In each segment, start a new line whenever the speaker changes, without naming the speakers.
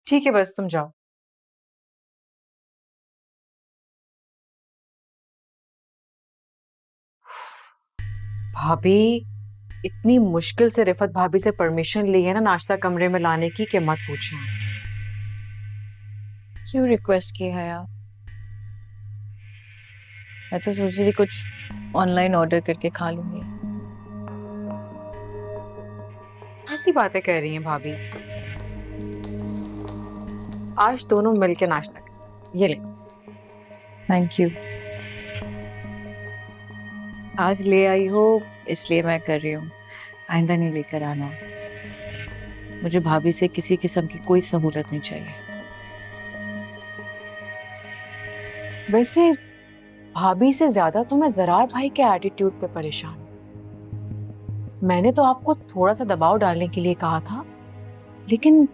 ठीक है, बस तुम जाओ। भाभी, इतनी मुश्किल से रिफत भाभी से परमिशन ली है ना नाश्ता कमरे में लाने की, कि मत पूछें।
क्यों रिक्वेस्ट की है आप? मैं तो सोच रही थी कुछ ऑनलाइन ऑर्डर करके खा लूंगी।
ऐसी बातें कह रही हैं भाभी। आज दोनों मिलके नाश्ता करें। ये ले।
Thank you. आज ले आई हो इसलिए मैं कर रही हूँ, आइंदा नहीं लेकर आना। मुझे भाभी से किसी किस्म की कोई सहूलत नहीं चाहिए।
वैसे भाभी से ज्यादा तो मैं जरार भाई के एटीट्यूड पे परेशान हूं। मैंने तो आपको थोड़ा सा दबाव डालने के लिए कहा था, लेकिन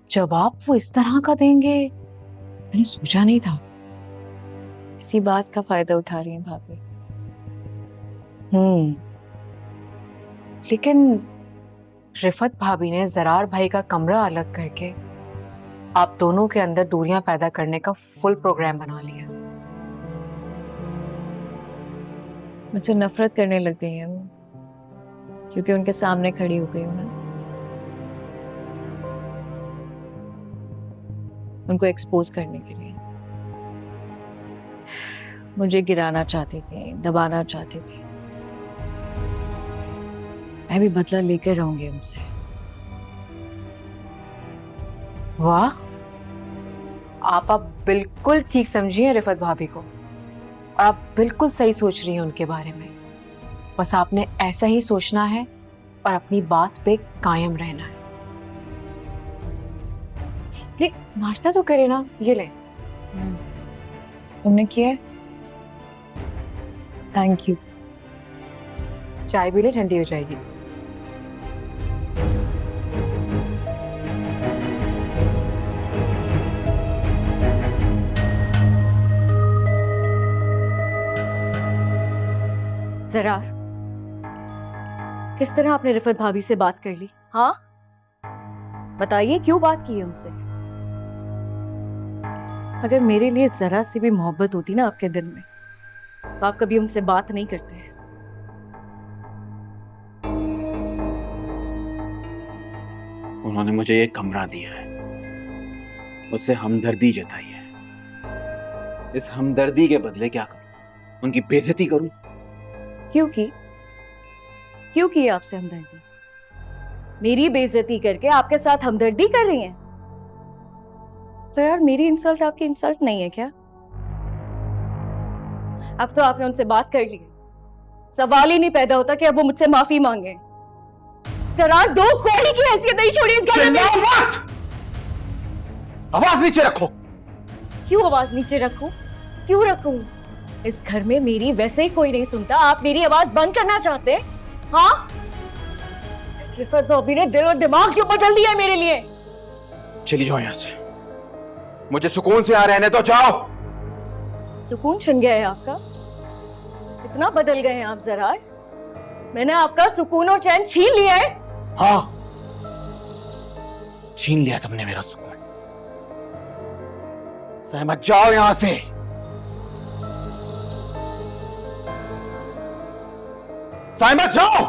जवाब वो इस तरह का देंगे मैंने सोचा नहीं था।
इसी बात का फायदा उठा रही हैं भाभी।
हम्म। लेकिन रिफत भाभी ने जरार भाई का कमरा अलग करके आप दोनों के अंदर दूरियां पैदा करने का फुल प्रोग्राम बना लिया।
मुझसे नफरत करने लग गई है वो, क्योंकि उनके सामने खड़ी हो गई हूँ ना। उनको एक्सपोज करने के लिए मुझे गिराना चाहती थी, दबाना चाहती थी। मैं भी बदला लेकर रहूंगी उनसे।
वाह, आप बिल्कुल ठीक समझी हैं रिफत भाभी को, और आप बिल्कुल सही सोच रही हैं उनके बारे में। बस आपने ऐसा ही सोचना है और अपनी बात पे कायम रहना है। ले, नाश्ता तो करे ना, ये ले।
तुमने किया है? Thank you.
चाय भी ले, ठंडी हो जाएगी।
जरा किस तरह आपने रिफत भाभी से बात कर ली? हाँ बताइए, क्यों बात की है उनसे? अगर मेरे लिए जरा सी भी मोहब्बत होती ना आपके दिल में, तो आप कभी उनसे बात नहीं करते।
उन्होंने मुझे ये कमरा दिया है, उससे हमदर्दी जताई है। इस हमदर्दी के बदले क्या करूं? उनकी बेइज्जती करूं?
क्यों की? क्यों की आपसे हमदर्दी? मेरी बेइज्जती करके आपके साथ हमदर्दी कर रही हैं? सर यार, मेरी इंसल्ट आपकी इंसल्ट नहीं है क्या? अब तो आपने उनसे बात कर ली, सवाल ही नहीं पैदा होता कि अब वो मुझसे माफी मांगे। जरा दो कौड़ी की हैसियत नहीं छोड़ी इस घर में।
मत! आवाज नीचे रखो।
क्यों आवाज नीचे रखूं? क्यों रखूं? इस घर में मेरी वैसे ही कोई नहीं सुनता, आप मेरी आवाज बंद करना चाहते हैं? हाँ, रिफत भाभी ने दिल और दिमाग क्यों बदल दिया है मेरे लिए?
चली जाओ यहां से, मुझे सुकून से यहाँ रहने तो जाओ।
सुकून छिन गया है आपका? इतना बदल गए हैं आप जरार? मैंने आपका सुकून और चैन छीन लिया है?
हाँ, छीन लिया तुमने मेरा सुकून। सहमत, जाओ यहां से। सहमत, जाओ।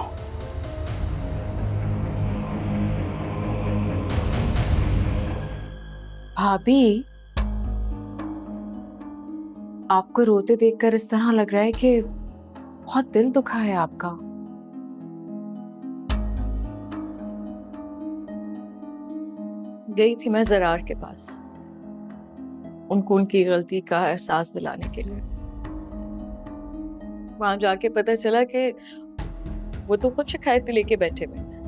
भाभी, आपको रोते देखकर इस तरह लग रहा है कि बहुत दिल दुखा है आपका।
गई थी मैं जरार के पास, उनको उनकी गलती का एहसास दिलाने के लिए। वहां जाके पता चला कि वो तो कुछ शिकायतें लेके बैठे हुए थे।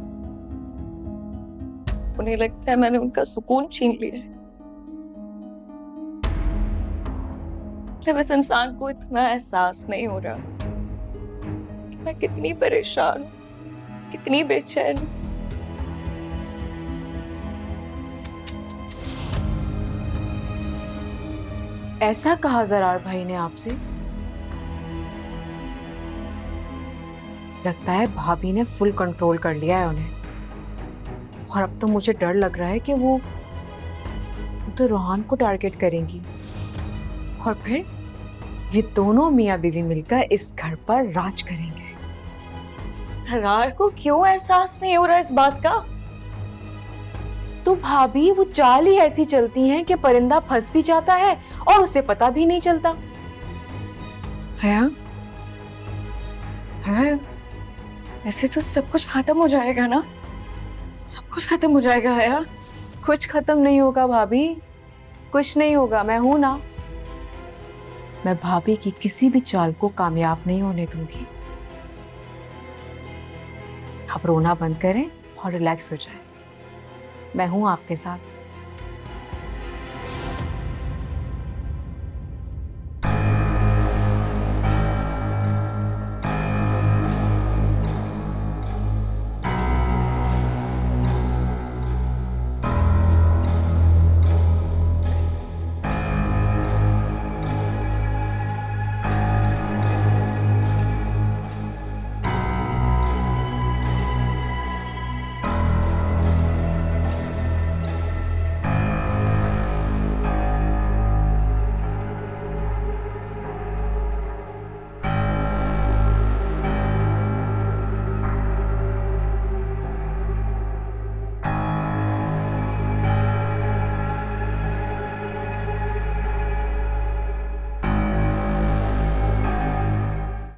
उन्हें लगता है मैंने उनका सुकून छीन लिया है। जब इस इंसान को इतना एहसास नहीं हो रहा कि मैं कितनी परेशान हूं, कितनी बेचैन हूं।
ऐसा कहा जरार भाई ने आपसे? लगता है भाभी ने फुल कंट्रोल कर लिया है उन्हें, और अब तो मुझे डर लग रहा है कि वो तो रोहान को टारगेट करेंगी और फिर ये दोनों मियाँ बीवी मिलकर इस घर पर राज करेंगे।
सरार को क्यों एहसास नहीं हो रहा इस बात का?
तो भाभी वो चाल ही ऐसी चलती हैं कि परिंदा फंस भी जाता है और उसे पता भी नहीं चलता।
हया, हया, ऐसे तो सब कुछ खत्म हो जाएगा ना? सब कुछ खत्म हो जाएगा हया।
कुछ खत्म नहीं होगा भाभी, कुछ नहीं होगा। मैं हूं ना, मैं भाभी की किसी भी चाल को कामयाब नहीं होने दूंगी। आप रोना बंद करें और रिलैक्स हो जाएं। मैं हूं आपके साथ।